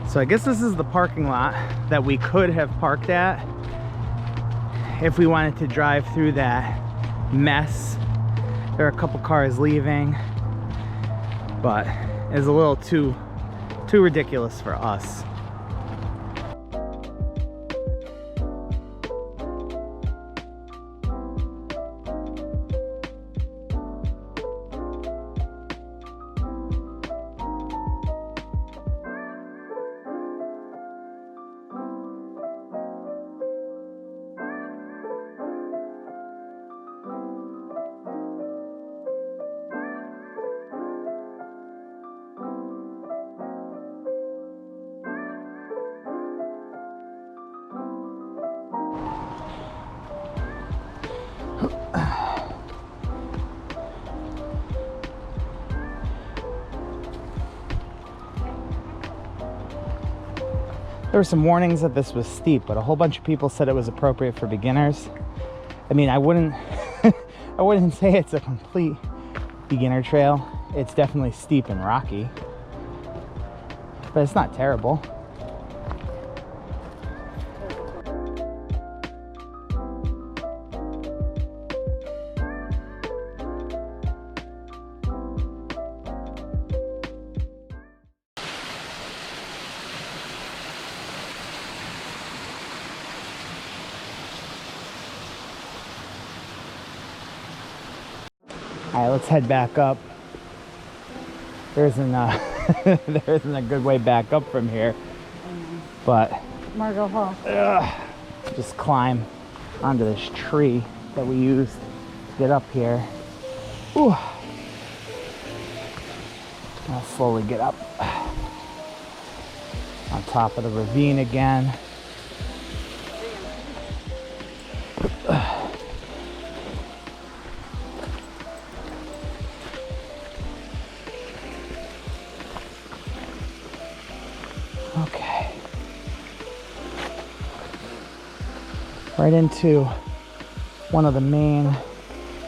So I guess this is the parking lot that we could have parked at if we wanted to drive through that mess. There are a couple cars leaving, but it's a little too ridiculous for us. There were some warnings that this was steep, but a whole bunch of people said it was appropriate for beginners. I mean, I wouldn't I wouldn't say it's a complete beginner trail. It's definitely steep and rocky, but it's not terrible. All right, let's head back up. There isn't a good way back up from here, but Margot Hall. Just climb onto this tree that we used to get up here. Ooh. I'll slowly get up on top of the ravine again. Okay. Right into one of the main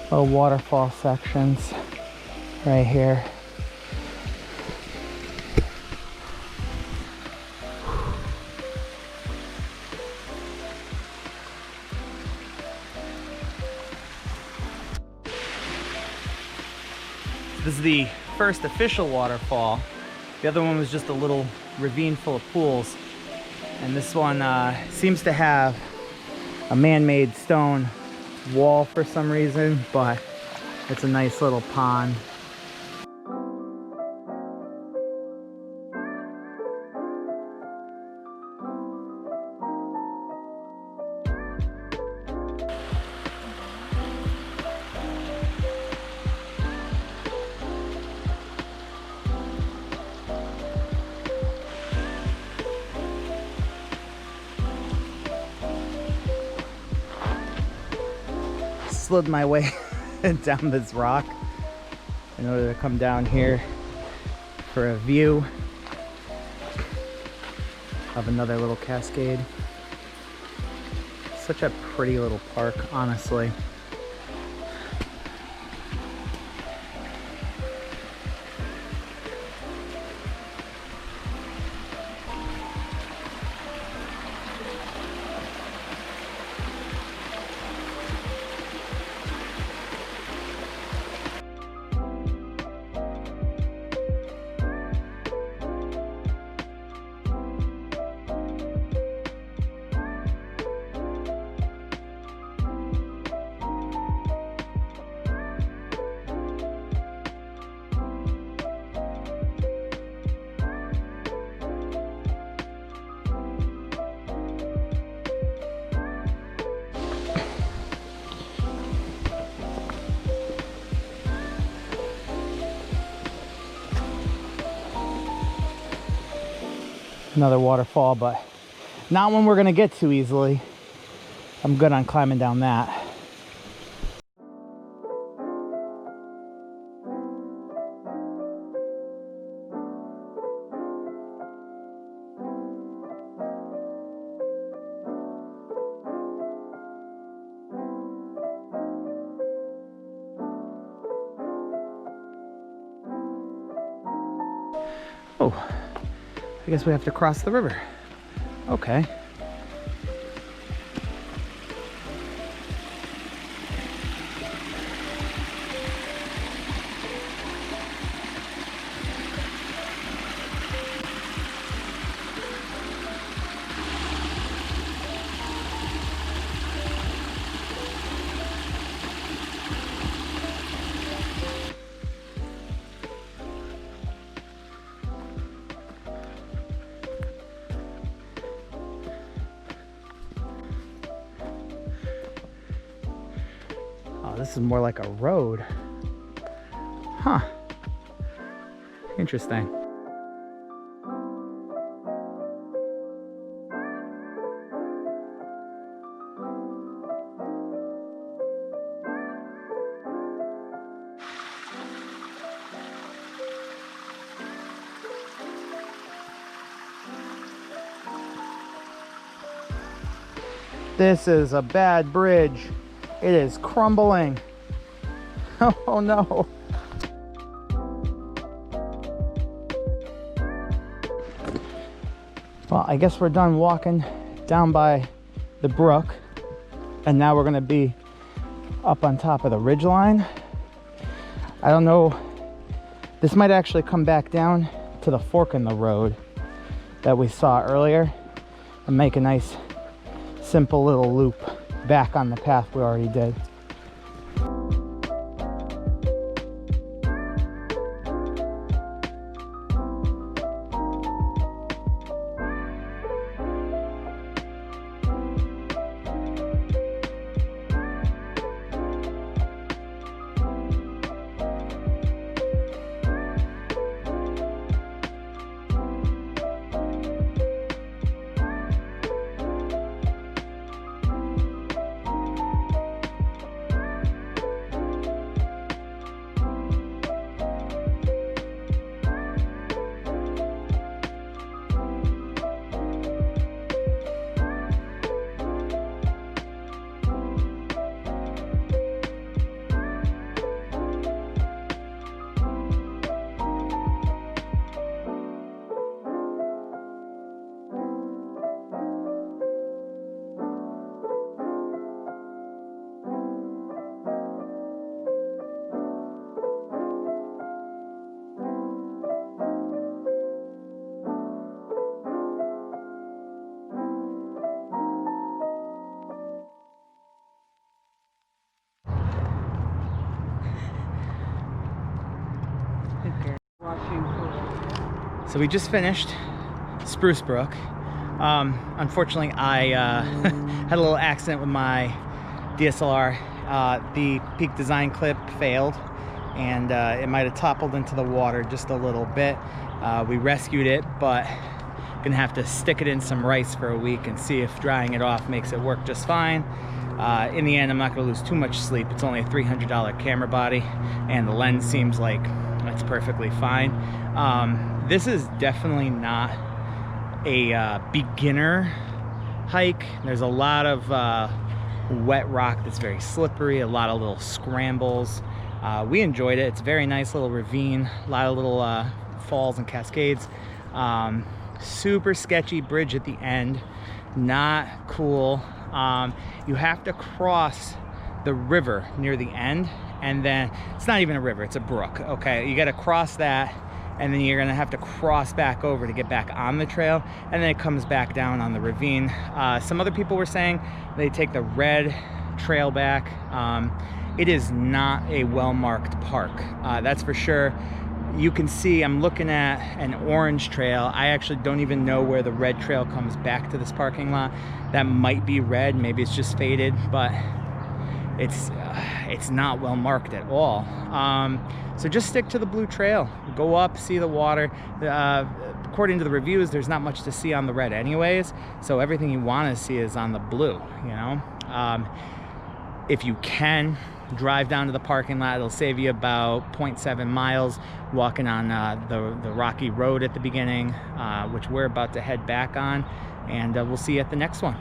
little waterfall sections right here. This is the first official waterfall. The other one was just a little ravine full of pools. And this one seems to have a man-made stone wall for some reason, but it's a nice little pond. Slid my way down this rock in order to come down here for a view of another little cascade. Such a pretty little park, honestly. Another waterfall, but not one we're gonna get to easily. I'm good on climbing down that. Oh, I guess we have to cross the river. Okay. Oh, this is more like a road. Huh. Interesting. This is a bad bridge. It is crumbling. Oh no. Well, I guess we're done walking down by the brook, and now we're gonna be up on top of the ridge line. I don't know, this might actually come back down to the fork in the road that we saw earlier and make a nice simple little loop back on the path we already did. So we just finished Spruce Brook. Unfortunately, I had a little accident with my DSLR. The peak design clip failed, and it might have toppled into the water just a little bit. We rescued it, but gonna have to stick it in some rice for a week and see if drying it off makes it work just fine. In the end, I'm not gonna lose too much sleep. It's only a $300 camera body, and the lens seems like that's perfectly fine. This is definitely not a beginner hike. There's a lot of wet rock that's very slippery, a lot of little scrambles. We enjoyed it. It's a very nice little ravine, a lot of little falls and cascades. Super sketchy bridge at the end, not cool. You have to cross the river near the end, and then it's not even a river, it's a brook. Okay, you got to cross that, and then you're gonna have to cross back over to get back on the trail, and then it comes back down on the ravine. Some other people were saying they take the red trail back. It is not a well-marked park, that's for sure. You can see I'm looking at an orange trail. I actually don't even know where the red trail comes back to this parking lot. That might be red, maybe it's just faded, but it's not well marked at all. So just stick to the blue trail. Go up, see the water. According to the reviews, there's not much to see on the red anyways, so everything you want to see is on the blue, you know. If you can drive down to the parking lot, it'll save you about 0.7 miles walking on the rocky road at the beginning, which we're about to head back on, and we'll see you at the next one.